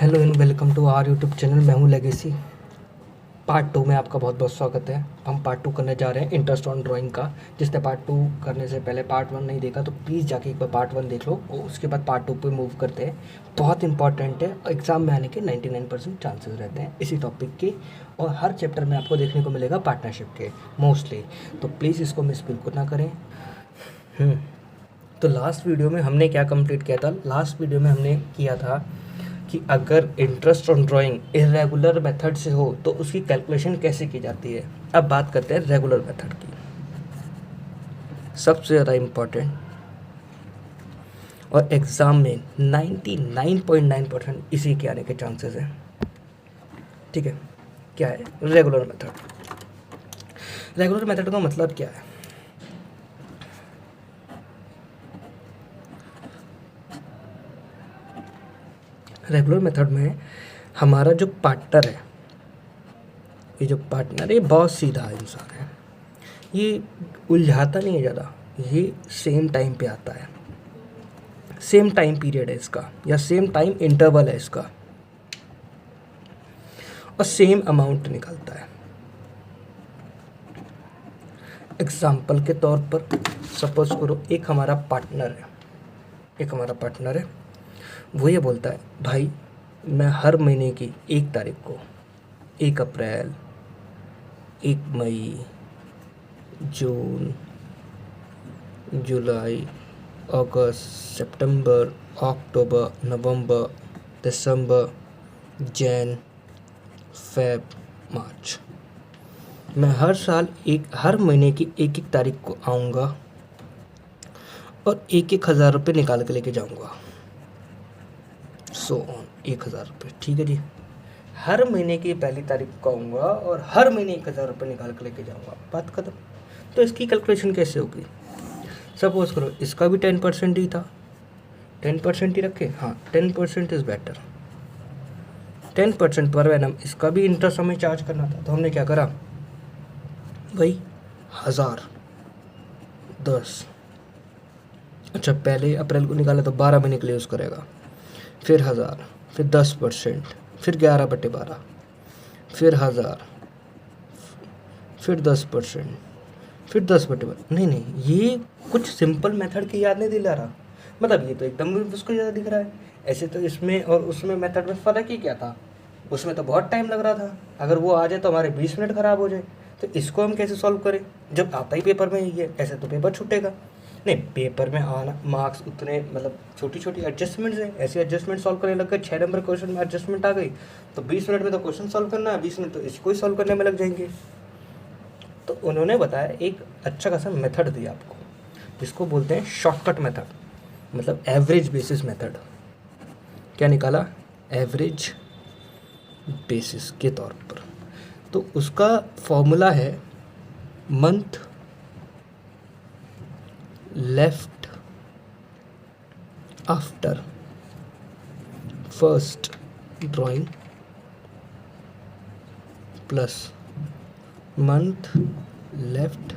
Hello and welcome to our YouTube channel. मैं हूं legacy. Part 2 में आपका बहुत बहुत स्वागत है। हम पार्ट 2 करने जा रहे हैं इंटरेस्ट ऑन ड्राइंग का। जिसने पार्ट 2 करने से पहले पार्ट 1 नहीं देखा तो प्लीज़ जाके एक बार पार्ट 1 देख लो और उसके बाद पार्ट 2 पे मूव करते हैं। बहुत इंपॉर्टेंट है, एग्जाम में आने के 99% चांसेस रहते हैं इसी टॉपिक के, और हर चैप्टर में आपको देखने को मिलेगा पार्टनरशिप के मोस्टली। तो प्लीज़ इसको मिस बिल्कुल ना करें। तो लास्ट वीडियो में हमने क्या कंप्लीट किया था? लास्ट वीडियो में हमने किया था कि अगर interest on drawing irregular method से हो तो उसकी कैलकुलेशन कैसे की जाती है। अब बात करते हैं रेगुलर मेथड की, सबसे ज़्यादा इम्पॉर्टेंट, और एग्ज़ाम में 99.9% इसी के आने के चांसेस हैं। ठीक है, क्या है रेगुलर मेथड? रेगुलर मेथड का मतलब क्या है? रेगुलर मेथड में हमारा जो पार्टनर है, ये जो पार्टनर है, ये बहुत सीधा इंसान है, ये उलझाता नहीं है ज़्यादा, ये सेम टाइम पे आता है, सेम टाइम पीरियड है इसका या सेम टाइम इंटरवल है इसका, और सेम अमाउंट निकलता है। एग्जाम्पल के तौर पर सपोज करो एक हमारा पार्टनर है, वो ये बोलता है भाई मैं हर महीने की 1 तारीख को 1 अप्रैल, 1 मई, जून, जुलाई, अगस्त, सितंबर, अक्टूबर, नवंबर, दिसंबर, जैन, फेब, मार्च, मैं हर महीने की 1 तारीख को आऊँगा और 1,000 रुपये निकाल के लेके जाऊँगा। सो ऑन 1,000 रुपये, ठीक है जी। हर महीने की 1 तारीख को आऊँगा और हर महीने 1,000 रुपये निकाल के लेके जाऊँगा, बात खत्म। तो इसकी कैलकुलेशन कैसे होगी? सपोज करो इसका भी 10% ही था, 10% ही रखे, हाँ 10% इज़ बेटर। 10% पर एनम इसका भी इंटरेस्ट हमें चार्ज करना था, तो हमने क्या करा भाई 1,000, 10, अच्छा पहले अप्रैल को निकाला तो 12 महीने के लिए यूज़ करेगा, फिर 1,000, फिर 10%, फिर 11/12, फिर 1,000, फिर 10%, फिर 10/12। नहीं, ये कुछ सिंपल मेथड की याद नहीं दिला रहा, मतलब ये तो एकदम उसको ज़्यादा दिख रहा है। ऐसे तो इसमें और उसमें मेथड में फ़र्क ही क्या था? उसमें तो बहुत टाइम लग रहा था, अगर वो आ जाए तो हमारे 20 मिनट ख़राब हो जाए। तो इसको हम कैसे सॉल्व करें जब आता ही पेपर में ही है? ऐसे तो पेपर छूटेगा नहीं, पेपर में आना मार्क्स उतने, मतलब छोटी छोटी एडजस्टमेंट्स हैं, ऐसे एडजस्टमेंट सॉल्व करने लग गए, 6 नंबर क्वेश्चन में एडजस्टमेंट आ गई तो 20 मिनट में तो क्वेश्चन सॉल्व करना है, 20 मिनट तो इसको ही सॉल्व करने में लग जाएंगे। तो उन्होंने बताया एक अच्छा खासा मेथड दिया आपको, जिसको बोलते हैं शॉर्टकट मेथड, मतलब एवरेज बेसिस मेथड। क्या निकाला? एवरेज बेसिस के तौर पर। तो उसका फॉर्मूला है month left after first drawing plus month left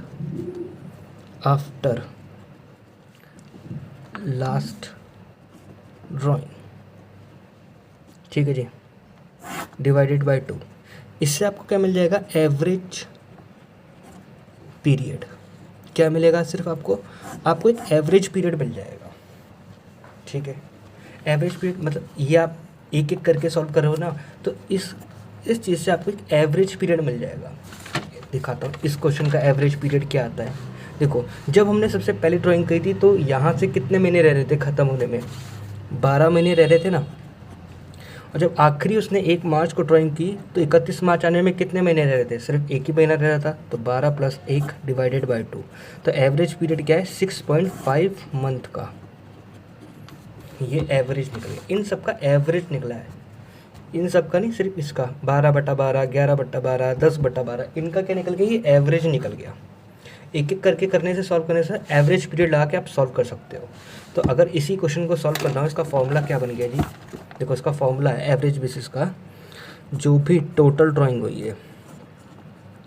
after last drawing, ठीक है जी, डिवाइडेड बाय 2। इससे आपको क्या मिल जाएगा? Average period. क्या मिलेगा? सिर्फ आपको एक एवरेज पीरियड मिल जाएगा, ठीक है। एवरेज पीरियड मतलब ये आप एक एक करके सॉल्व कर रहे हो ना, तो इस चीज़ से आपको एक एवरेज पीरियड मिल जाएगा। दिखाता हूँ इस क्वेश्चन का एवरेज पीरियड क्या आता है। देखो जब हमने सबसे पहली ड्राइंग की थी तो यहाँ से कितने महीने रह रहे थे ख़त्म होने में? 12 महीने रह रहे थे ना। और जब आखिरी उसने 1 मार्च को ड्राइंग की तो 31 मार्च आने में कितने महीने रह रहे थे? सिर्फ एक ही महीना रह रहा था, तो 12 + 1 डिवाइडेड बाय 2। तो एवरेज पीरियड क्या है? 6.5 मंथ का। ये एवरेज निकल गया, इन सब का एवरेज निकला है, इन सब का नहीं, सिर्फ इसका 12/12, 11/12, 10/12, इनका क्या निकल गया? ये एवरेज निकल गया। एक एक करके करने से, सॉल्व करने से एवरेज पीरियड लगा के आप सॉल्व कर सकते हो। तो अगर इसी क्वेश्चन को सॉल्व करना हो, इसका फॉर्मूला क्या बन गया जी? देखो इसका फॉर्मूला है एवरेज बेसिस का, जो भी टोटल ड्राइंग हुई है,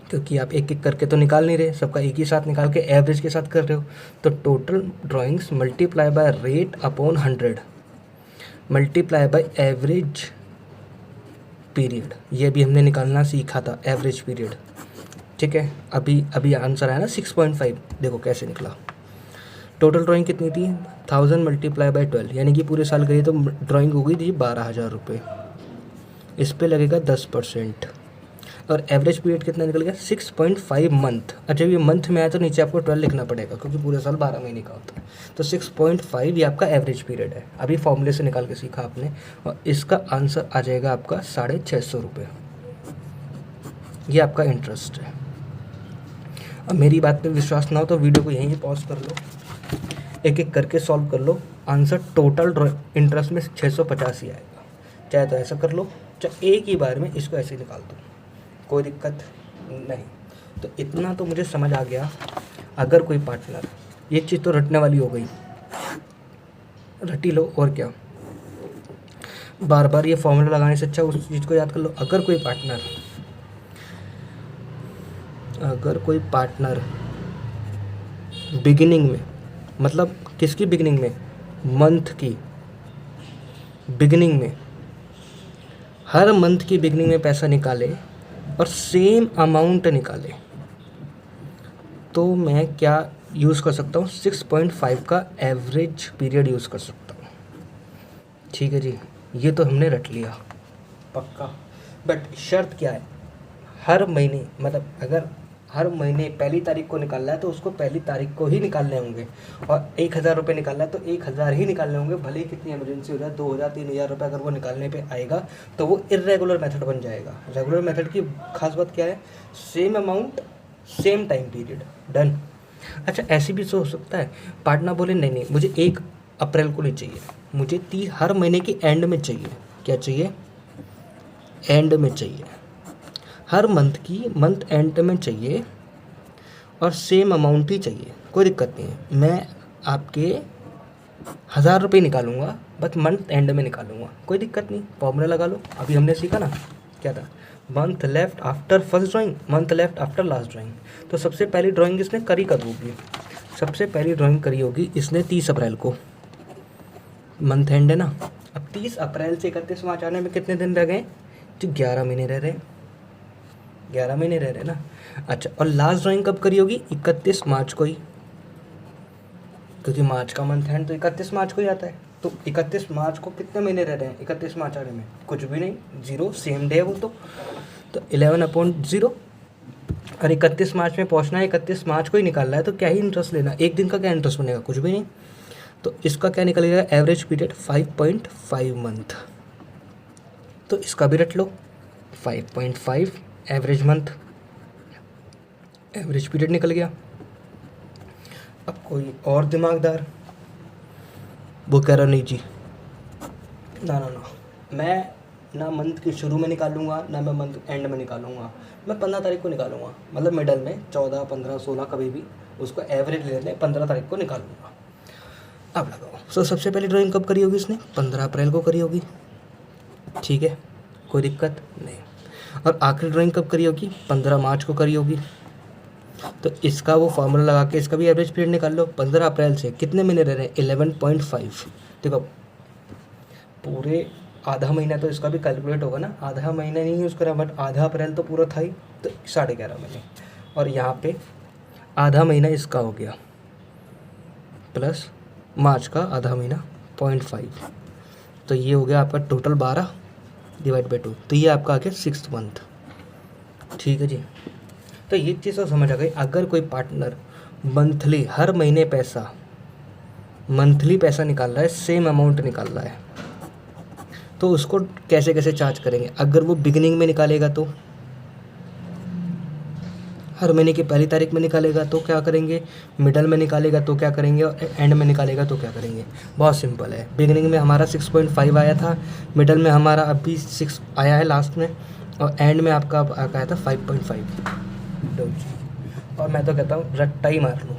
क्योंकि आप एक एक करके तो निकाल नहीं रहे, सबका एक ही साथ निकाल के एवरेज के साथ कर रहे हो, तो total drawings multiply by rate upon 100 multiply by average period, ये भी हमने निकालना सीखा था, एवरेज पीरियड। ठीक है, अभी अभी आंसर आया ना 6.5, देखो कैसे निकला। टोटल ड्राइंग कितनी थी, 1000 मल्टीप्लाई बाई 12, यानी कि पूरे साल करिए तो ड्राइंग हो गई थी 12,000 रुपये। इस पे लगेगा 10%। और एवरेज पीरियड कितना निकल गया, 6.5 मंथ। अच्छा ये मंथ में आया तो नीचे आपको 12 लिखना पड़ेगा क्योंकि पूरे साल 12 महीने का होता है। तो 6.5 ये आपका एवरेज पीरियड है, अभी फॉर्मूले से निकाल के सीखा आपने। और इसका आंसर आ जाएगा आपका 650 रुपये। ये आपका इंटरेस्ट है। अब मेरी बात पे विश्वास ना हो तो वीडियो को यहीं पॉज कर लो, एक एक करके सॉल्व कर लो। आंसर टोटल इंटरेस्ट में 650 ही आएगा। चाहे तो ऐसा कर लो, चाहे एक ही बार में इसको ऐसे निकाल दो, कोई दिक्कत नहीं। तो इतना तो मुझे समझ आ गया। अगर कोई पार्टनर, एक चीज़ तो रटने वाली हो गई, रटी लो और क्या, बार बार ये फॉर्मूला लगाने से अच्छा उस चीज़ को याद कर लो। अगर कोई पार्टनर बिगिनिंग में, मतलब किसकी बिगिनिंग में, मंथ की बिगिनिंग में, हर मंथ की बिगिनिंग में पैसा निकाले और सेम अमाउंट निकाले, तो मैं क्या यूज़ कर सकता हूँ, 6.5 का एवरेज पीरियड यूज़ कर सकता हूँ। ठीक है जी, ये तो हमने रट लिया पक्का। बट शर्त क्या है, हर महीने, मतलब अगर हर महीने पहली तारीख को निकालना है तो उसको पहली तारीख को ही निकालने होंगे। और 1000 रुपये निकालना है तो 1000 ही निकालने होंगे, भले ही कितनी इमरजेंसी हो जाए, 2000 3000 रुपये अगर वो निकालने पे आएगा तो वो इर्रेगुलर मेथड बन जाएगा। रेगुलर मेथड की खास बात क्या है, same amount same time period, done. अच्छा ऐसी भी तो हो सकता है, पार्टनर बोले नहीं नहीं मुझे 1 अप्रैल को नहीं चाहिए, मुझे हर महीने की एंड में चाहिए। क्या चाहिए, एंड में चाहिए, हर मंथ की मंथ एंड में चाहिए और सेम अमाउंट ही चाहिए। कोई दिक्कत नहीं है, मैं आपके 1000 रुपये निकालूंगा, बट मंथ एंड में निकालूंगा, कोई दिक्कत नहीं। फॉर्मूला लगा लो, अभी हमने सीखा ना, क्या था, month left after first drawing, month left after last drawing. तो सबसे पहली ड्राइंग इसने करी कब होगी, सबसे पहली ड्राइंग करी होगी इसने 30 अप्रैल को, मंथ एंड है ना। अब 30 अप्रैल से 31 मार्च आने में कितने दिन रह गए, तो 11 महीने रह रहे हैं, 11 महीने रह रहे हैं ना। अच्छा, और लास्ट ड्राइंग कब करी होगी, 31 मार्च को ही, क्योंकि मार्च का मंथ एंड तो 31 मार्च को ही आता है। तो 31 मार्च को कितने महीने रह रहे हैं, 31 मार्च आने में कुछ भी नहीं, 0, सेम डे है वो तो 11/0। और 31 मार्च में पहुंचना है, 31 मार्च को ही निकालना है, तो क्या ही इंटरेस्ट लेना, एक दिन का क्या इंटरेस्ट बनेगा, कुछ भी नहीं। तो इसका क्या निकलेगा, एवरेज पीरियड 5.5 मंथ। तो इसका भी रट लो, 5.5 एवरेज मंथ, एवरेज पीरियड निकल गया। अब कोई और दिमागदार वो कह रहा नहीं जी, ना ना ना, मैं ना मंथ के शुरू में निकालूंगा ना मैं मंथ एंड में निकालूंगा, मैं 15 तारीख को निकालूंगा, मतलब मिडल में 14 15 16 कभी भी उसको एवरेज ले लेते हैं, 15 तारीख को निकालूंगा। अब लगाओ। सो सबसे पहली ड्राइंग कब करी होगी इसने, 15 अप्रैल को करी होगी, ठीक है, कोई दिक्कत नहीं। और आखिरी ड्राइंग कब करी होगी, 15 मार्च को करी होगी। तो इसका वो फार्मूला लगा के इसका भी एवरेज पीरियड निकाल लो। 15 अप्रैल से कितने महीने रह रहे हैं, 11.5। देखो पूरे आधा महीना तो इसका भी कैलकुलेट होगा ना, आधा महीना नहीं यूज़ करा, बट आधा अप्रैल तो पूरा था ही, तो 11.5 महीने। और यहाँ पे आधा महीना इसका हो गया, प्लस मार्च का आधा महीना 0.5, तो ये हो गया आपका टोटल 12 डिवाइड बाई 2, तो ये आपका आ गया 6th मंथ। ठीक है जी, तो ये चीज़ तो समझ आ गई। अगर कोई पार्टनर मंथली, हर महीने मंथली पैसा निकाल रहा है, सेम अमाउंट निकाल रहा है, तो उसको कैसे कैसे चार्ज करेंगे। अगर वो बिगिनिंग में निकालेगा तो हर महीने की पहली तारीख में निकालेगा तो क्या करेंगे, मिडल में निकालेगा तो क्या करेंगे, और एंड में निकालेगा तो क्या करेंगे। बहुत सिंपल है, बिगिनिंग में हमारा 6.5 आया था, मिडल में हमारा अभी 6 आया है लास्ट में, और एंड में आपका आया था 5.5। और मैं तो कहता हूँ रट्टा ही मार लो,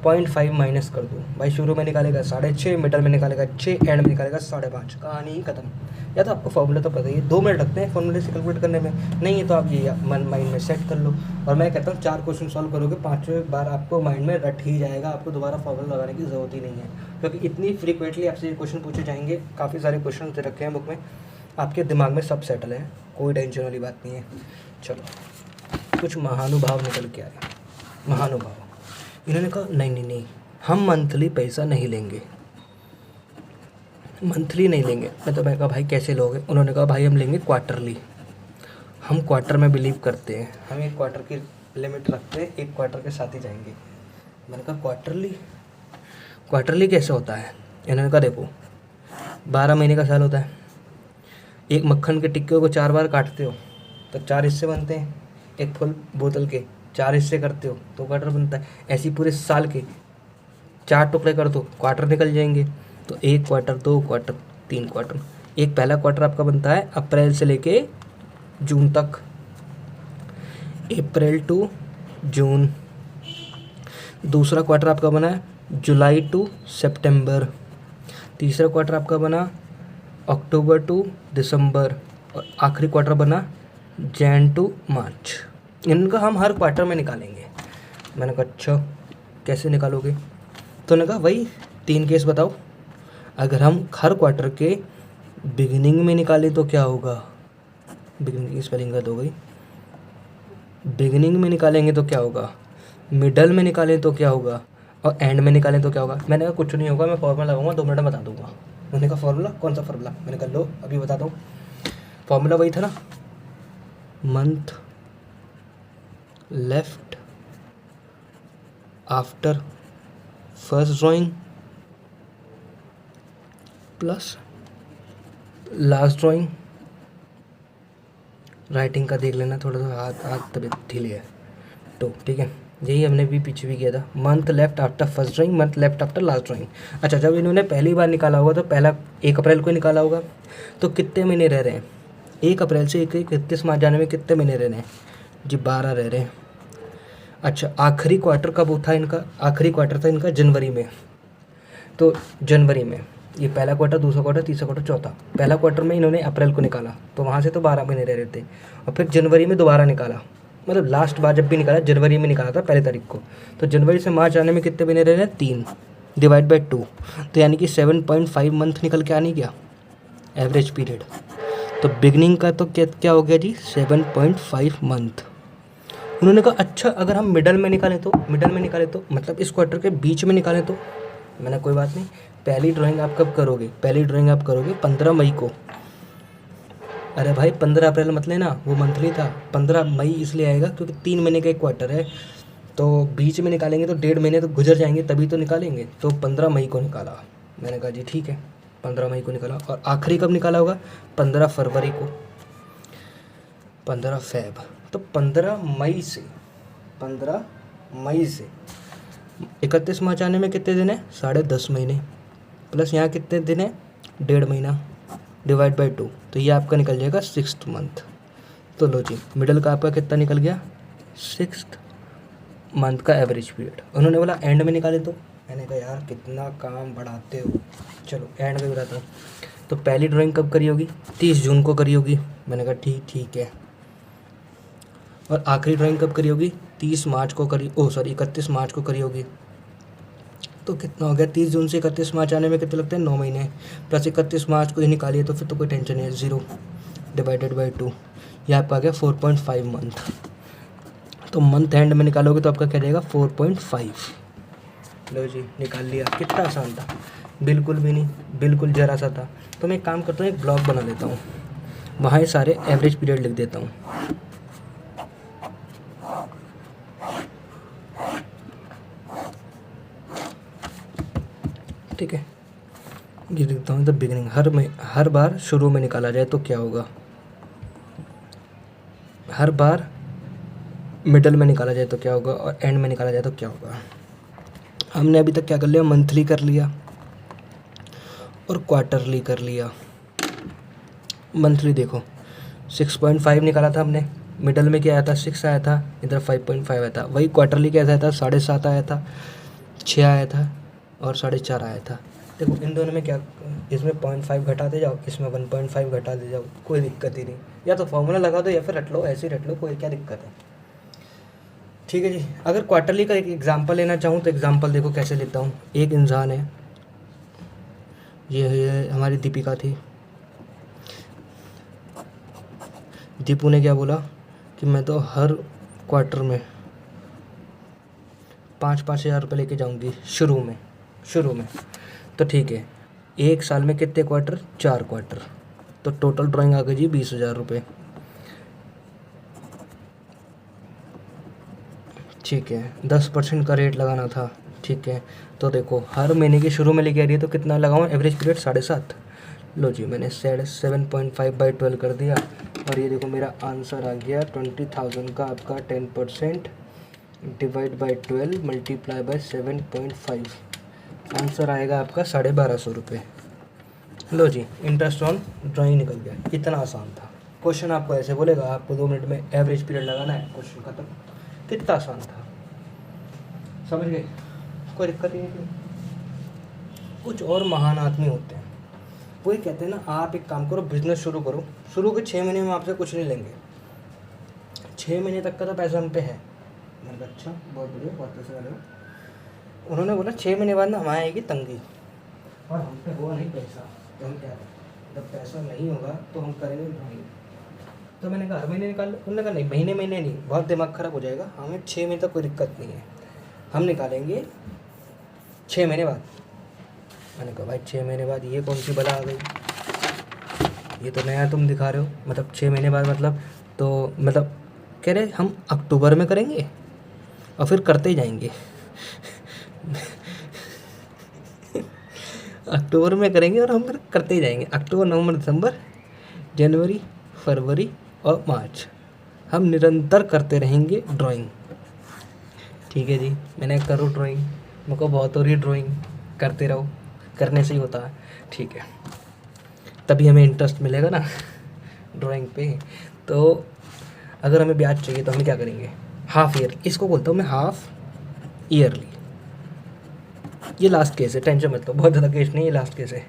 0.5 माइनस कर दो भाई। शुरू में निकालेगा 6.5, मिडल में निकालेगा 6, एंड में निकालेगा 5.5, कहानी ही खत्म। या तो आपको फॉर्मूला तो पता ही है, 2 मिनट लगते हैं फॉर्मूले से कैलकुलेट करने में, नहीं है तो आप ये माइंड में सेट कर लो। और मैं कहता हूँ 4 क्वेश्चन सॉल्व करोगे, 5वें बार आपको माइंड में रट ही जाएगा, आपको दोबारा फॉर्मूला लगाने की ज़रूरत ही नहीं है, क्योंकि इतनी फ्रीक्वेंटली आपसे ये क्वेश्चन पूछे जाएंगे। काफ़ी सारे क्वेश्चन दे रखे हैं बुक में, आपके दिमाग में सब सेटल है, कोई टेंशन वाली बात नहीं है। चलो कुछ महानुभाव निकल के आए। महानुभाव इन्होंने कहा नहीं नहीं नहीं, हम मंथली पैसा नहीं लेंगे, मंथली नहीं लेंगे। मैं कहा भाई कैसे लोगे? उन्होंने कहा भाई हम लेंगे क्वार्टरली, हम क्वार्टर में बिलीव करते हैं, हम एक क्वार्टर की लिमिट रखते हैं, एक क्वार्टर के साथ ही जाएंगे। मैंने कहा क्वार्टरली, क्वार्टरली कैसे होता है? इन्होंने कहा देखो 12 महीने का साल होता है, एक मक्खन के टिक्के को 4 बार काटते हो तो 4 हिस्से बनते हैं, एक फुल बोतल के 4 हिस्से करते हो तो क्वार्टर बनता है। ऐसे पूरे साल के 4 टुकड़े कर दो, क्वार्टर निकल जाएंगे। तो 1 क्वार्टर, 2 क्वार्टर, 3 क्वार्टर। एक पहला क्वार्टर आपका बनता है अप्रैल से लेके जून तक, अप्रैल टू जून। दूसरा क्वार्टर आपका बना है जुलाई टू सितंबर। तीसरा क्वार्टर आपका बना अक्टूबर टू दिसंबर। और आखिरी क्वार्टर बना जैन टू मार्च। इनका हम हर क्वार्टर में निकालेंगे। मैंने कहा अच्छा कैसे निकालोगे? तो उन्होंने कहा वही 3 केस बताओ। अगर हम हर क्वार्टर के बिगिनिंग में निकालें तो क्या होगा? बिगिनिंग की स्पेलिंग गलत हो गई। बिगिनिंग में निकालेंगे तो क्या होगा, मिडल में निकालें तो क्या होगा, और एंड में निकालें तो क्या होगा? मैंने कहा कुछ नहीं होगा, मैं फॉर्मूला लगाऊंगा 2 मिनट में बता दूंगा। उन्होंने कहा फॉर्मूला? कौन सा फॉर्मूला? मैंने कहा लो अभी बता दो। फॉर्मूला वही था ना, month left after first drawing plus last drawing. Writing का देख लेना, थोड़ा सा हाथ तबीयत ढीली है तो ठीक है। यही हमने भी पीछे भी किया था, month left after first drawing, month left after last drawing. अच्छा जब इन्होंने पहली बार निकाला होगा तो पहला 1 अप्रैल को निकाला होगा, तो कितने महीने रह रहे हैं? 1 अप्रैल से 31 मार्च जाने में कितने महीने रह रहे हैं जी? 12 रह रहे हैं। अच्छा आखिरी क्वार्टर कब था इनका? आखिरी क्वार्टर था इनका जनवरी में। तो जनवरी में ये पहला क्वार्टर, दूसरा क्वार्टर, तीसरा क्वार्टर, चौथा। पहला क्वार्टर में इन्होंने अप्रैल को निकाला तो वहाँ से तो 12 महीने रह रहे थे, और फिर जनवरी में दोबारा निकाला। मतलब लास्ट बार जब भी निकाला जनवरी में निकाला था 1 तारीख को। तो जनवरी से मार्च आने में कितने महीने रह रहे हैं? 3 डिवाइड बाई 2, तो यानी कि 7.5 मंथ निकल के आने क्या एवरेज पीरियड। तो बिगनिंग का तो क्या हो गया जी? 7.5 मंथ। उन्होंने कहा अच्छा अगर हम मिडल में निकालें तो? मिडल में निकालें तो मतलब इस क्वार्टर के बीच में निकालें तो? मैंने कोई बात नहीं, पहली ड्राइंग आप कब करोगे? पहली ड्राइंग आप करोगे 15 मई को। अरे भाई 15 अप्रैल मत लेना, वो मंथली था। 15 मई इसलिए आएगा क्योंकि 3 महीने का एक क्वार्टर है, तो बीच में निकालेंगे तो 1.5 महीने तो गुजर जाएंगे, तभी तो निकालेंगे। तो 15 मई को निकाला। मैंने कहा जी ठीक है, 15 मई को निकाला। और आखिरी कब निकाला होगा? 15 फरवरी को, 15 फेब। तो 15 मई से 31 मार्च आने में कितने दिन है? 10.5 महीने। प्लस यहाँ कितने दिन है? 1.5 महीना डिवाइड बाई 2, तो ये आपका निकल जाएगा 6th मंथ। तो लो जी मिडल का आपका कितना निकल गया? 6th मंथ का एवरेज पीरियड। उन्होंने बोला एंड में निकाले तो? मैंने कहा यार कितना काम बढ़ाते हो, चलो एंड में बताता हूँ। तो पहली ड्राइंग कब करी होगी? 30 जून को करी होगी। मैंने कहा ठीक है। और आखिरी ड्राइंग कब करी होगी? 31 मार्च को करी होगी। तो कितना हो गया? 30 जून से 31 मार्च आने में कितने लगते हैं? 9 महीने। प्लस 31 मार्च को ही निकालिए तो फिर तो कोई टेंशन नहीं है, 0 डिवाइडेड बाई 2, ये आपका आ गया 4.5 मंथ। तो मंथ एंड में निकालोगे तो आपका क्या रहेगा? 4.5। लो जी निकाल लिया। कितना आसान था? बिल्कुल भी नहीं, बिल्कुल ज़रा सा था। तो मैं एक काम करता हूँ, एक ब्लॉग बना लेता हूँ, वहाँ ये सारे एवरेज पीरियड लिख देता हूँ। ठीक है, ये लिखता हूँ द बिगिनिंग। हर बार शुरू में निकाला जाए तो क्या होगा? हर बार मिडल में निकाला जाए तो क्या होगा? और एंड में निकाला जाए तो क्या होगा? हमने अभी तक क्या कर लिया? मंथली कर लिया और क्वार्टरली कर लिया। मंथली देखो 6.5 निकाला था हमने, मिडल में क्या आया था? 6 आया था, इधर 5.5 आया था। वही क्वार्टरली क्या आया था? 7.5 आया था, 6 आया था और 4.5 आया था। देखो इन दोनों में क्या, इसमें 0.5 घटा दे जाओ, इसमें 1.5 घटा दे जाओ, कोई दिक्कत ही नहीं। या तो फॉर्मूला लगा दो या फिर रट लो, ऐसे ही रट लो, कोई क्या दिक्कत है। ठीक है जी। अगर क्वार्टरली का एक एग्जांपल लेना चाहूँ तो एग्जांपल देखो कैसे लेता हूँ। एक इंसान है, ये हमारी दीपिका थी, दीपू ने क्या बोला कि मैं तो हर क्वार्टर में 5-5 हज़ार रुपये लेके जाऊंगी शुरू में। तो ठीक है, एक साल में कितने क्वार्टर? 4 क्वार्टर। तो टोटल ड्राइंग आ गई जी 20,000 रुपये। ठीक है, 10% का रेट लगाना था। ठीक है, तो देखो हर महीने के शुरू में लेके आ रही है तो कितना लगाऊँ? Average period 7.5। लो जी, मैंने 7.5/12 कर दिया और ये देखो मेरा आंसर आ गया 20,000 का आपका 10% divide by 12 multiply by 7.5। Answer आएगा आपका 1250 रुपये। लो जी, इंटरेस्ट ऑन ड्राइंग निकल गया। इतना आसान था। क्वेश्चन आपको ऐसे बोलेगा आपको 2 मिनट में एवरेज पीरियड लगाना है, क्वेश्चन खत्म। कितना आसान था, समझ गए? कोई दिक्कत ही नहीं। कुछ और महान आदमी होते हैं, वो ये कहते हैं ना, आप एक काम करो, बिजनेस शुरू करो, शुरू के 6 महीने में आपसे कुछ नहीं लेंगे, 6 महीने तक का तो पैसा हम पे है। मैंने कहा अच्छा, बहुत बढ़िया, बहुत पैसे वाले हो। उन्होंने बोला 6 महीने बाद ना हमारे आएगी तंगी, और हम पे हुआ नहीं पैसा, तो हम क्या करें? जब पैसा नहीं होगा तो हम करेंगे ड्राइंग। तो मैंने कहा हर महीने निकाल लो। उन्होंने कहा नहीं, महीने नहीं, बहुत दिमाग ख़राब हो जाएगा, हमें 6 महीने तक कोई दिक्कत नहीं है, हम निकालेंगे 6 महीने बाद। मैंने कहा भाई 6 महीने बाद ये कौन सी बला आ गई, ये तो नया तुम दिखा रहे हो। मतलब 6 महीने बाद मतलब, तो मतलब कह रहे हम अक्टूबर में करेंगे और फिर करते ही जाएंगे अक्टूबर में करेंगे और हम फिर करते ही जाएंगे। अक्टूबर, नवंबर, दिसंबर, जनवरी, फरवरी और मार्च हम निरंतर करते रहेंगे ड्राइंग। ठीक है जी, मैंने करो ड्राइंग, मेरे को बहुत हो रही ड्राइंग, करते रहो, करने से ही होता है। ठीक है, तभी हमें इंटरेस्ट मिलेगा ना ड्राइंग पे। तो अगर हमें ब्याज चाहिए तो हम क्या करेंगे? हाफ ईयर, इसको बोलता हूँ मैं हाफ ईयरली। ये लास्ट केस है, टेंशन मत लो, बहुत ज़्यादा केस नहीं, ये लास्ट केस है।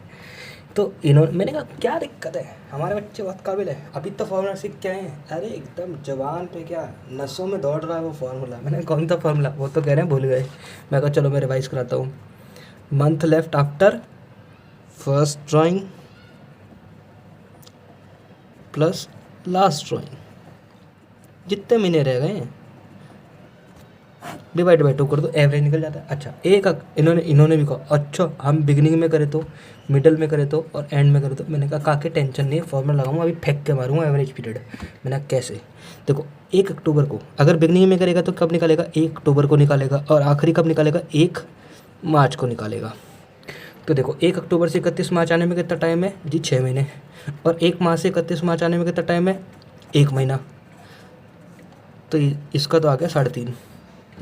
तो इन्होंने, मैंने कहा क्या दिक्कत है, हमारे बच्चे बहुत काबिल है, अभी तो फार्मूला सीख के आए हैं। अरे एकदम जवान पे क्या नसों में दौड़ रहा है वो फार्मूला। मैंने कौन सा फार्मूला? वो तो कह रहे हैं भूल गए। मैं कहा चलो मैं रिवाइज कराता हूँ। Month left after first drawing plus last drawing, जितने महीने रह गए हैं डिवाइड बाई 2 कर दो, एवरेज निकल जाता है। अच्छा, इन्होंने भी कहा अच्छा हम बिगिनिंग में करें तो, मिडल में करें तो, और एंड में करें तो। मैंने कहा काके टेंशन नहीं है, फॉर्मूला लगाऊंगा, अभी फेंक के मारूंगा एवरेज पीरियड। मैंने कहा कैसे? देखो 1 अक्टूबर को अगर बिगिनिंग में करेगा तो कब निकालेगा? 1 अक्टूबर को निकालेगा, और आखिरी कब निकालेगा? 1 मार्च को निकालेगा। तो देखो 1 अक्टूबर से 31 मार्च आने में कितना टाइम है जी? 6 महीने। और 1 मार्च से 31 मार्च आने में कितना टाइम है? 1 महीना। तो इसका तो आ गया 3.5।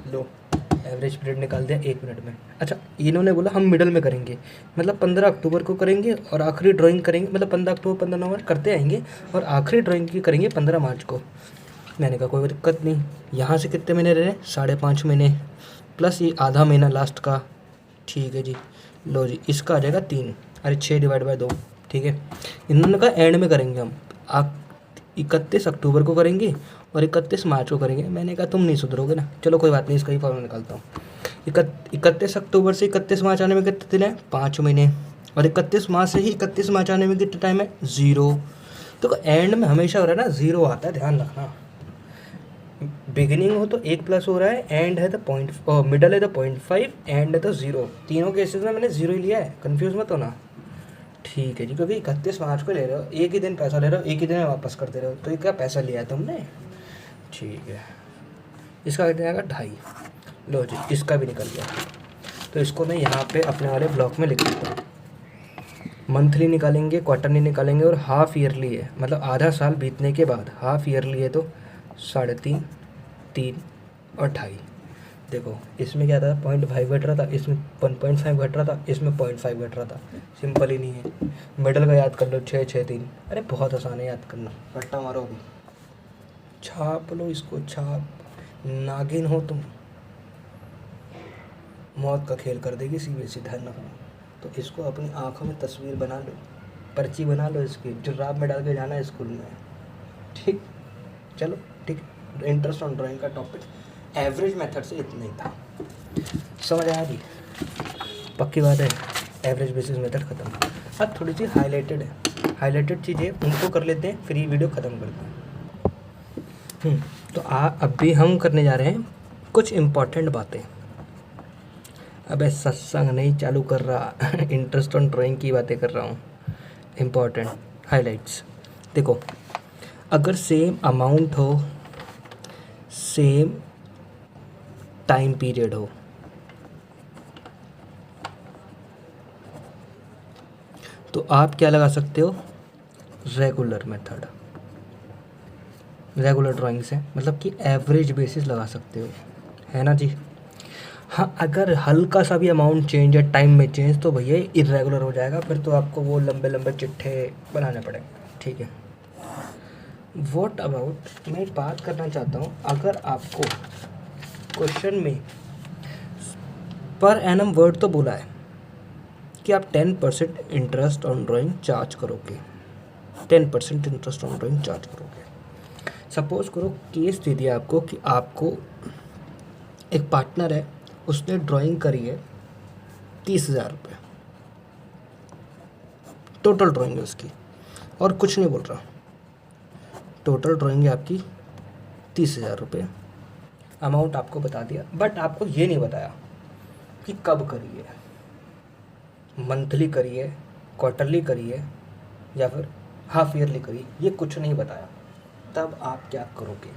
लो, एवरेज पीरियड निकाल दिया 1 मिनट में। अच्छा, इन्होंने बोला हम मिडल में करेंगे, मतलब 15 अक्टूबर को करेंगे और आखिरी ड्राइंग करेंगे, मतलब 15 अक्टूबर 15 नवंबर करते आएंगे और आखिरी ड्राइंग की करेंगे 15 मार्च को। मैंने कहा कोई दिक्कत नहीं। यहाँ से कितने महीने रहे? 5.5 महीने प्लस ये आधा महीना लास्ट का। ठीक है जी, लो जी, इसका आ जाएगा 3। अरे 6 डिवाइड बाई 2। ठीक है, इन्होंने कहा एंड में करेंगे हम, 31 अक्टूबर को करेंगे और 31 मार्च को करेंगे। मैंने कहा तुम नहीं सुधरोगे ना, चलो कोई बात नहीं, इसका ही फॉर्मूला निकालता हूँ। 31 अक्टूबर से 31 मार्च आने में कितने दिन है? 5 महीने। और 31 मार्च से ही 31 मार्च आने में कितना टाइम है? 0। तो एंड में हमेशा हो रहा है ना 0 आता है, ध्यान रखना। बिगिनिंग हो तो 1 प्लस हो रहा है, एंड है तो मिडल है तो 0.5, एंड है तो 0। तीनों केसेस में मैंने 0 ही लिया है, कन्फ्यूज मत होना। ठीक है जी, क्योंकि 31 मार्च को ले रहे हो, एक ही दिन पैसा ले रहे हो, एक ही दिन में वापस कर दे रहे हो, तो ये क्या पैसा लिया है तुमने? ठीक है, इसका कितना आएगा? 2.5। लो जी, इसका भी निकल गया। तो इसको मैं यहाँ पे अपने वाले ब्लॉक में लिख देता हूँ। मंथली निकालेंगे, क्वार्टरली निकालेंगे और हाफ ईयरली है, मतलब आधा साल बीतने के बाद हाफ ईयरली है तो 3.5, 3 और 2.5। देखो इसमें क्या था? 0.5 घट रहा था, इसमें 1.5 घट रहा था, इसमें 0.5 घट रहा था। सिंपल ही नहीं है। मिडल का याद कर लो, 6, 6, 3। अरे बहुत आसान है याद करना, रट्टा मारो अभी, छाप लो इसको, छाप। नागिन हो तुम, मौत का खेल कर देगी सीबीएसई, ध्यान रखना। तो इसको अपनी आंखों में तस्वीर बना लो, पर्ची बना लो इसकी, जुर्राब में डाल के जाना है स्कूल में। ठीक, चलो ठीक। इंटरेस्ट ऑन ड्राइंग का टॉपिक एवरेज मेथड से इतना ही था, समझ आया जी? पक्की बात है, एवरेज बेसिस मेथड ख़त्म। अब थोड़ी सी हाईलाइटेड है, हाईलाइटेड चीज़ें उनको कर लेते हैं, फिर ये वीडियो ख़त्म करते हैं। तो अभी हम करने जा रहे हैं कुछ इम्पोर्टेंट बातें। अबे सत्संग नहीं चालू कर रहा इंटरेस्ट ऑन ड्राइंग की बातें कर रहा हूँ। इम्पोर्टेंट हाइलाइट्स देखो, अगर सेम अमाउंट हो, सेम टाइम पीरियड हो, तो आप क्या लगा सकते हो, रेगुलर मेथड, रेगुलर ड्राइंग से मतलब कि एवरेज बेसिस लगा सकते हो, है ना जी। हाँ, अगर हल्का सा भी अमाउंट चेंज है, टाइम में चेंज, तो भैया इरेगुलर हो जाएगा, फिर तो आपको वो लंबे लंबे चिट्ठे बनाने पड़ेंगे, ठीक है। व्हाट अबाउट, मैं बात करना चाहता हूँ, अगर आपको क्वेश्चन में पर एनम वर्ड तो बोला है कि आप 10% इंटरेस्ट ऑन ड्राइंग चार्ज करोगे, 10% इंटरेस्ट ऑन ड्राइंग चार्ज करोगे। सपोज करो केस दे दिया आपको कि आपको एक पार्टनर है, उसने ड्राइंग करी है 30,000 रुपये, टोटल ड्राइंग है उसकी, और कुछ नहीं बोल रहा, टोटल ड्राइंग है आपकी 30,000 रुपये, अमाउंट आपको बता दिया, बट आपको ये नहीं बताया कि कब करी है, मंथली करी है, क्वार्टरली करी है, या फिर हाफ ईयरली करी, ये कुछ नहीं बताया। तब आप क्या करोगे,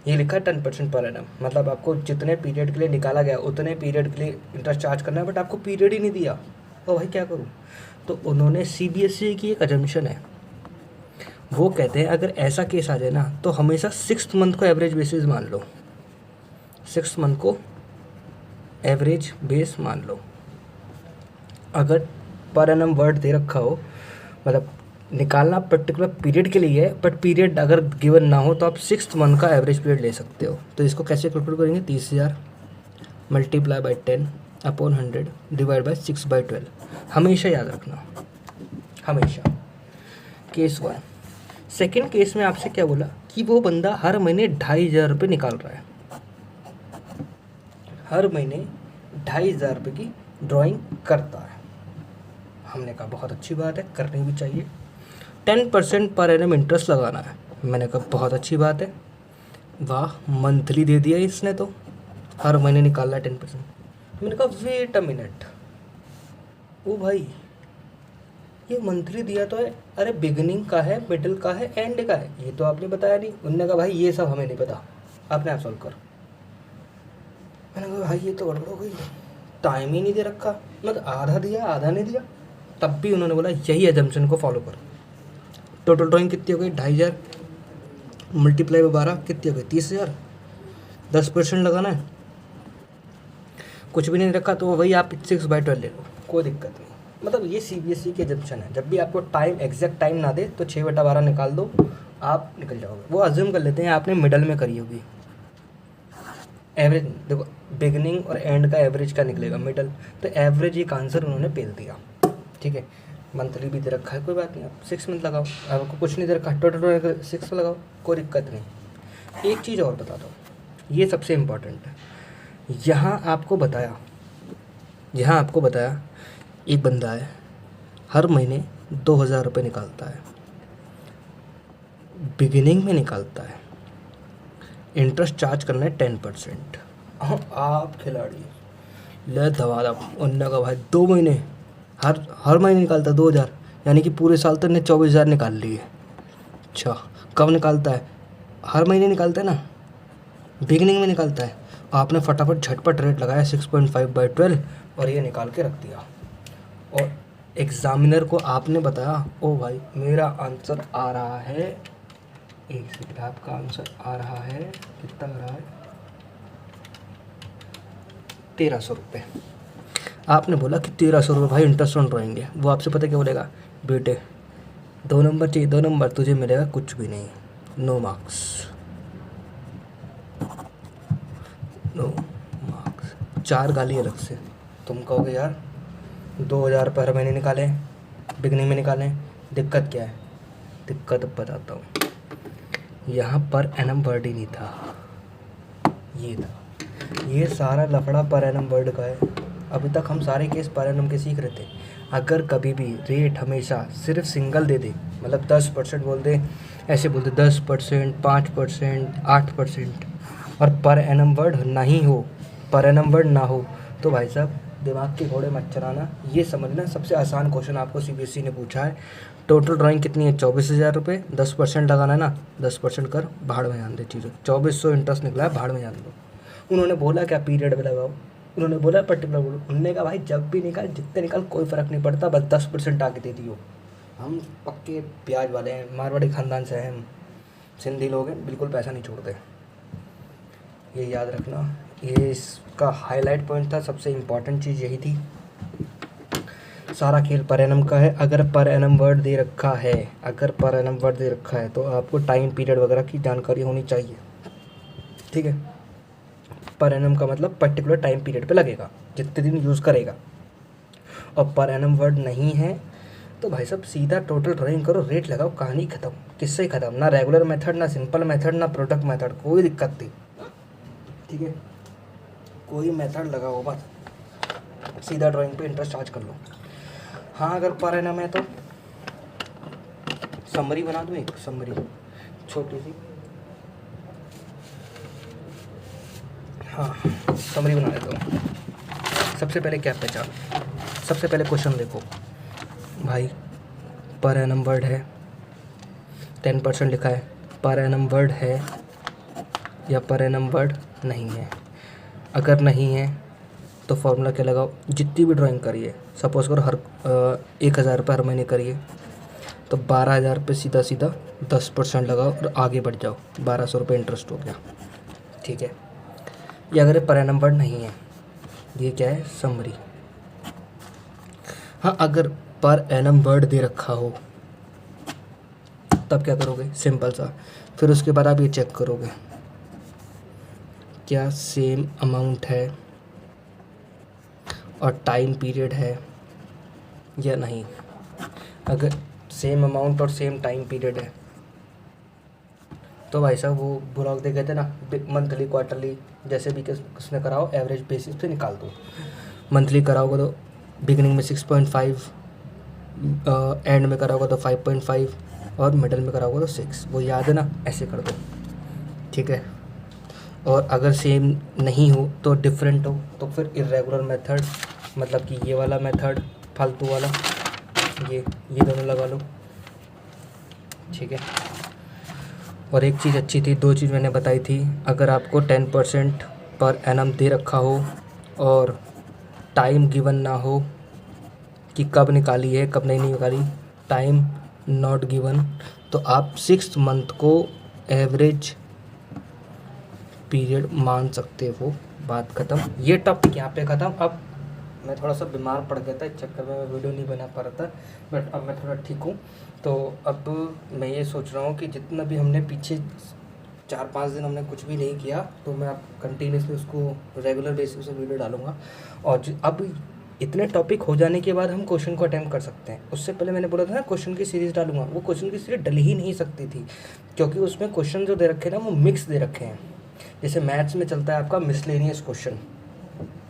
ये लिखा है 10% पर एनम, मतलब आपको जितने पीरियड के लिए निकाला गया उतने पीरियड के लिए इंटरेस्ट चार्ज करना है, बट आपको पीरियड ही नहीं दिया, तो भाई क्या करूँ। तो उन्होंने CBSE की एक अजम्पशन है, वो कहते हैं अगर ऐसा केस आ जाए ना, तो हमेशा 6th मंथ को एवरेज बेसिस मान लो, 6th मंथ को एवरेज बेस मान लो। अगर पर एनम वर्ड दे रखा हो, मतलब निकालना पर्टिकुलर पीरियड के लिए है, बट पीरियड अगर गिवन ना हो तो आप 6th मंथ का एवरेज पीरियड ले सकते हो। तो इसको कैसे कैलकुलेट करेंगे, 30,000 multiply by 10 upon 100 divide by 6/12, हमेशा याद रखना, हमेशा। केस 1। सेकेंड केस में आपसे क्या बोला कि वो बंदा हर महीने 2,500 रुपये निकाल रहा है, हर महीने 2,500 रुपये की ड्राइंग करता है। हमने कहा बहुत अच्छी बात है, करनी भी चाहिए। 10% पर एनम इंटरेस्ट लगाना है, मैंने कहा बहुत अच्छी बात है, वाह, मंथली दे दिया इसने, तो हर महीने निकालना है 10%। मैंने कहा वेट अ मिनट, ओ भाई ये मंथली दिया तो है, अरे बिगिनिंग का है, मिडिल का है, एंड का है, ये तो आपने बताया नहीं। उन्होंने कहा भाई ये सब हमें नहीं पता, आपने आप सॉल्व कर। मैंने कहा भाई ये तो गड़बड़ हो गई, टाइम ही नहीं दे रखा, मतलब आधा दिया आधा नहीं दिया। तब भी उन्होंने बोला यही एजम्पशन को फॉलो कर। टोटल ड्राइंग कितनी हो गई, 2,500 मल्टीप्लाई बाई 12 कितनी हो गई, 30,000। 10% लगाना है, कुछ भी नहीं रखा, तो वही आप 6/12 ले लो, कोई दिक्कत नहीं। मतलब ये CBSE की एजम्पशन है, जब भी आपको टाइम एग्जैक्ट टाइम ना दे तो 6/12 निकाल दो, आप निकल जाओगे। वो अज्यूम कर लेते हैं आपने मिडल में करी होगी, एवरेज देखो, बिगनिंग और एंड का एवरेज क्या निकलेगा, मिडल, तो एवरेज एक आंसर उन्होंने पेल दिया, ठीक है। मंथली भी दे रखा है, कोई बात नहीं, आप 6 मंथ लगाओ, आपको कुछ नहीं दे रखा, टोटल 6 लगाओ, कोई दिक्कत नहीं। एक चीज़ और बता दो, ये सबसे इम्पोर्टेंट है, यहाँ आपको बताया एक बंदा है हर महीने 2,000 रुपये निकालता है, बिगिनिंग में निकालता है, इंटरेस्ट चार्ज करना है 10%। आप खिलाड़ी ले दबा दब, उन्होंने कहा भाई 2 महीने, हर महीने निकालता है 2,000, यानी कि पूरे साल तो ने 24,000 निकाल लिए। अच्छा, कब निकालता है, हर महीने निकालता है ना, बिगिनिंग में निकालता है। आपने फटाफट झटपट रेट लगाया 6.5/12 और ये निकाल के रख दिया, और एग्जामिनर को आपने बताया ओ भाई मेरा आंसर आ रहा है, एक सेकंड, आपका आंसर आ रहा है, कितना आ रहा है, 1,300 रुपये। आपने बोला कि 1,300 रुपये भाई इंटरेस्ट ऑन ड्राइंग है, वो आपसे पता क्या बोलेगा, बेटे 2 नंबर चाहिए, 2 नंबर, तुझे मिलेगा कुछ भी नहीं, नो मार्क्स, नो मार्क्स। 4 गाली अलग से। तुम कहोगे यार 2,000 रुपये हर महीने निकालें, बिगनिंग में निकालें, दिक्कत क्या है, दिक्कत अब बताता हूँ। यहाँ पर एनम वर्ड ही नहीं था, ये था, ये सारा लफड़ा पर एनम वर्ड का है। अभी तक हम सारे केस पर एनम के सीख रहे थे। अगर कभी भी रेट हमेशा सिर्फ सिंगल दे दे, मतलब 10% बोल दे ऐसे बोलते 10%, 5%, 8%, और पर एनम वर्ड नहीं हो, पर एनम वर्ड ना हो तो भाई साहब दिमाग के घोड़े मत चलाना। ये समझना सबसे आसान क्वेश्चन आपको सीबीएसई ने पूछा है। टोटल ड्राइंग कितनी है? 24,000 रुपये। 10% लगाना है ना, 10% कर, भाड़ में जान दे चीज़ें। 2400 इंटरेस्ट निकला है, भाड़ में जान दो। उन्होंने बोला क्या पीरियड में लगाओ, उन्होंने बोला पर्टिकुलर बोलो, उन्होंने कहा भाई जब भी निकाल, जितने निकाल कोई फ़र्क नहीं पड़ता, बस 10% आके दे दियो। हम पक्के प्याज वाले हैं, मारवाड़ी ख़ानदान से हैं हम, सिंधी लोग हैं, बिल्कुल पैसा नहीं छोड़ते, ये याद रखना। ये इसका हाईलाइट पॉइंट था, सबसे इम्पॉर्टेंट चीज़ यही थी। सारा खेल पर एनम का है। अगर पर एनम वर्ड दे रखा है, अगर पर एनम वर्ड दे रखा है तो आपको टाइम पीरियड वगैरह की जानकारी होनी चाहिए, ठीक है। पर एनम का मतलब पर्टिकुलर टाइम पीरियड पे लगेगा, जितने दिन यूज़ करेगा। और पर एनम वर्ड नहीं है तो भाई साहब सीधा टोटल ड्राइंग करो, रेट लगाओ, कहानी ख़त्म। किससे ख़त्म? ना रेगुलर मेथड, ना सिंपल मेथड, ना प्रोडक्ट मेथड, कोई दिक्कत नहीं, ठीक है। कोई मेथड लगाओ मत, सीधा ड्राइंग पे इंटरेस्ट चार्ज कर लो। हाँ अगर पर एनम है तो समरी बना दूँ, एक समरी छोटी सी, हाँ समरी बना देता हूँ। सबसे पहले क्या पहचान, सबसे पहले क्वेश्चन देखो भाई, पर एनम वर्ड है, 10% लिखा है, पर एनम वर्ड है या पर एनम वर्ड नहीं है। अगर नहीं है तो फॉर्मूला क्या लगाओ, जितनी भी ड्राइंग करिए, सपोज़ करो हर 1,000 रुपये हर महीने करिए तो 12,000 पे सीधा सीधा 10% लगाओ और आगे बढ़ जाओ, 1,200 रुपये इंटरेस्ट हो गया, ठीक है। ये अगर पर एनम वर्ड नहीं है, ये क्या है? समरी। हाँ अगर पर एनम वर्ड दे रखा हो तब क्या करोगे? सिंपल सा, फिर उसके बाद आप ये चेक करोगे क्या सेम अमाउंट है और टाइम पीरियड है या नहीं। अगर सेम अमाउंट और सेम टाइम पीरियड है तो भाई साहब वो ब्लॉक दे कहते हैं ना, मंथली क्वार्टरली जैसे भी किसने कराओ, एवरेज बेसिस पे निकाल दो। मंथली कराओगे तो बिगिनिंग में 6.5, एंड में कराओगे तो 5.5 और मिडल में कराओगे तो 6, वो याद है ना, ऐसे कर दो, ठीक है। और अगर सेम नहीं हो तो डिफरेंट हो तो फिर इर्रेगुलर मेथड, मतलब कि ये वाला मेथड फालतू वाला, ये दोनों लगा लो, ठीक है। और एक चीज़ अच्छी थी, दो चीज़ मैंने बताई थी, अगर आपको 10% पर एनम दे रखा हो और टाइम गिवन ना हो कि कब निकाली है कब नहीं निकाली, टाइम नॉट गिवन, तो आप 6 मंथ को एवरेज पीरियड मान सकते हो, बात ख़त्म। ये टॉपिक यहाँ पे ख़त्म। अब मैं थोड़ा सा बीमार पड़ गया था, इस चक्कर में मैं वीडियो नहीं बना पा रहा था, बट अब मैं थोड़ा ठीक हूँ। तो अब मैं ये सोच रहा हूँ कि जितना भी हमने पीछे 4-5 दिन हमने कुछ भी नहीं किया, तो मैं अब कंटिन्यूसली उसको रेगुलर बेसिस पे वीडियो डालूँगा। और अब इतने टॉपिक हो जाने के बाद हम क्वेश्चन को अटैम्प्ट कर सकते हैं। उससे पहले मैंने बोला था ना क्वेश्चन की सीरीज़ डालूंगा, वो क्वेश्चन की सीरीज़ डल ही नहीं सकती थी, क्योंकि उसमें क्वेश्चन जो दे रखे हैं ना वो मिक्स दे रखे हैं। जैसे मैथ्स में चलता है आपका मिसलेनियस क्वेश्चन,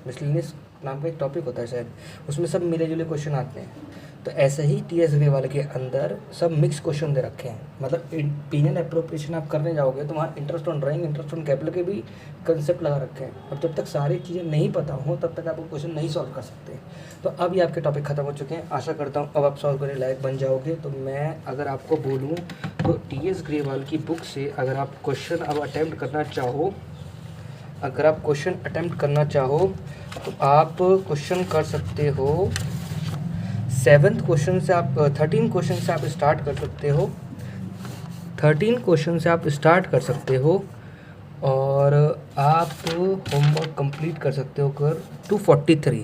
मिसलेनियस नाम का एक टॉपिक होता है शायद, उसमें सब मिले जुले क्वेश्चन आते हैं। तो ऐसे ही टीएस ग्रे वाले के अंदर सब मिक्स क्वेश्चन दे रखे हैं, मतलब ओपिनियन अप्रोप्रिएशन आप करने जाओगे तो वहाँ interest on drawing, interest on capital के भी कंसेप्ट लगा रखे हैं। अब जब तक सारी चीज़ें नहीं पता हो तब तक आप वो क्वेश्चन नहीं सॉल्व कर सकते। तो अब ये आपके टॉपिक ख़त्म हो चुके हैं, आशा करता हूँ अब आप सॉल्व करने लायक बन जाओगे। तो मैं अगर आपको बोलूँ तो टीएस ग्रेवाल की बुक से अगर आप क्वेश्चन अब अटैम्प्ट करना चाहो, अगर आप क्वेश्चन अटैम्प्ट करना चाहो तो आप क्वेश्चन कर सकते हो 7th क्वेश्चन से, आप 13 क्वेश्चन से आप स्टार्ट कर सकते हो, 13 क्वेश्चन से आप स्टार्ट कर सकते हो और आप होमवर्क कंप्लीट कर सकते हो कर 243।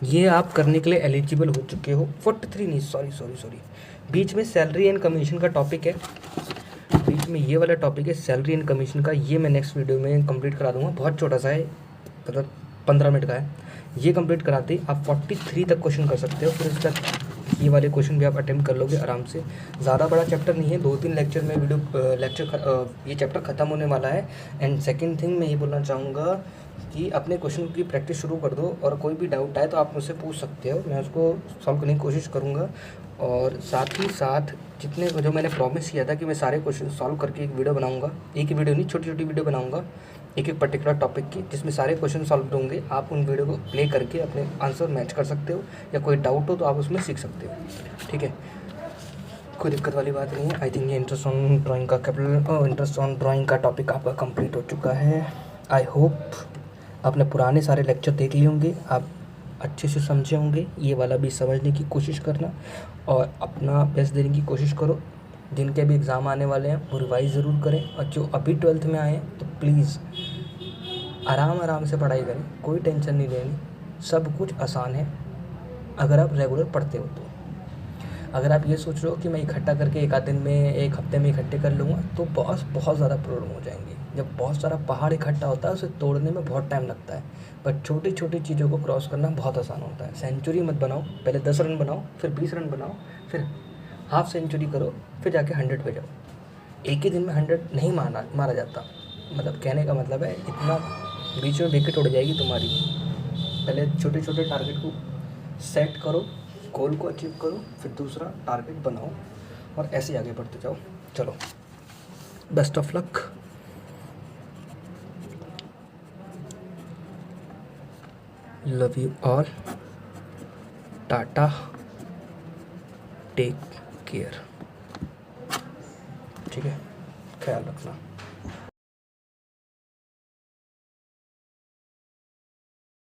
ये आप करने के लिए एलिजिबल हो चुके हो। 43 नहीं, सॉरी, बीच में सैलरी एंड कमीशन का टॉपिक है, बीच में ये वाला टॉपिक है सैलरी एंड कमीशन का, ये मैं नेक्स्ट वीडियो में कंप्लीट करा दूंगा। बहुत छोटा सा है, मतलब 15 मिनट का है। ये कंप्लीट कराते आप 43 तक क्वेश्चन कर सकते हो, फिर इस तक ये वाले क्वेश्चन भी आप अटेम्प्ट कर लोगे आराम से। ज़्यादा बड़ा चैप्टर नहीं है, 2-3 लेक्चर में ये चैप्टर ख़त्म होने वाला है। एंड सेकेंड थिंग मैं ये बोलना चाहूँगा कि अपने क्वेश्चन की प्रैक्टिस शुरू कर दो, और कोई भी डाउट आए तो आप मुझसे पूछ सकते हो, मैं उसको सॉल्व करने की कोशिश करूँगा। और साथ ही साथ जितने जो मैंने प्रॉमिस किया था कि मैं सारे क्वेश्चन सॉल्व करके एक वीडियो बनाऊँगा, एक ही वीडियो नहीं, छोटी छोटी वीडियो बनाऊँगा एक एक पर्टिकुलर टॉपिक की, जिसमें सारे क्वेश्चन सॉल्व होंगे। आप उन वीडियो को प्ले करके अपने आंसर मैच कर सकते हो, या कोई डाउट हो तो आप उसमें सीख सकते हो। ठीक है, कोई दिक्कत वाली बात नहीं है। आई थिंक ये इंटरेस्ट ऑन ड्राइंग का इंटरेस्ट ऑन ड्राइंग का टॉपिक आपका कंप्लीट हो चुका है। आई होप आपने पुराने सारे लेक्चर देख लिए होंगे, आप अच्छे से समझे होंगे। ये वाला भी समझने की कोशिश करना और अपना बेस्ट देने की कोशिश करो। जिनके भी एग्ज़ाम आने वाले हैं वो रिवाइज ज़रूर करें, और जो अभी 12th में आए हैं तो प्लीज़ आराम आराम से पढ़ाई करें, कोई टेंशन नहीं लेनी, सब कुछ आसान है अगर आप रेगुलर पढ़ते हो तो। अगर आप ये सोच रहे हो कि मैं इकट्ठा करके एक आध दिन में, एक हफ्ते में इकट्ठे कर लूँगा, तो बहुत ज़्यादा प्रॉब्लम हो जाएंगी। जब बहुत सारा पहाड़ इकट्ठा होता है उसे तोड़ने में बहुत टाइम लगता है, बट छोटी छोटी चीज़ों को क्रॉस करना बहुत आसान होता है। सेंचुरी मत बनाओ, पहले 10 रन बनाओ, फिर 20 रन बनाओ, फिर हाफ सेंचुरी करो, फिर जाके 100 पे जाओ। एक ही दिन में 100 नहीं मारा जाता। मतलब कहने का मतलब है, इतना बीच में विकेट उड़ जाएगी तुम्हारी। पहले छोटे छोटे टारगेट को सेट करो, गोल को अचीव करो, फिर दूसरा टारगेट बनाओ, और ऐसे आगे बढ़ते जाओ। चलो, best of luck. Love you all, tata, take care. ठीक है, ख्याल रखना।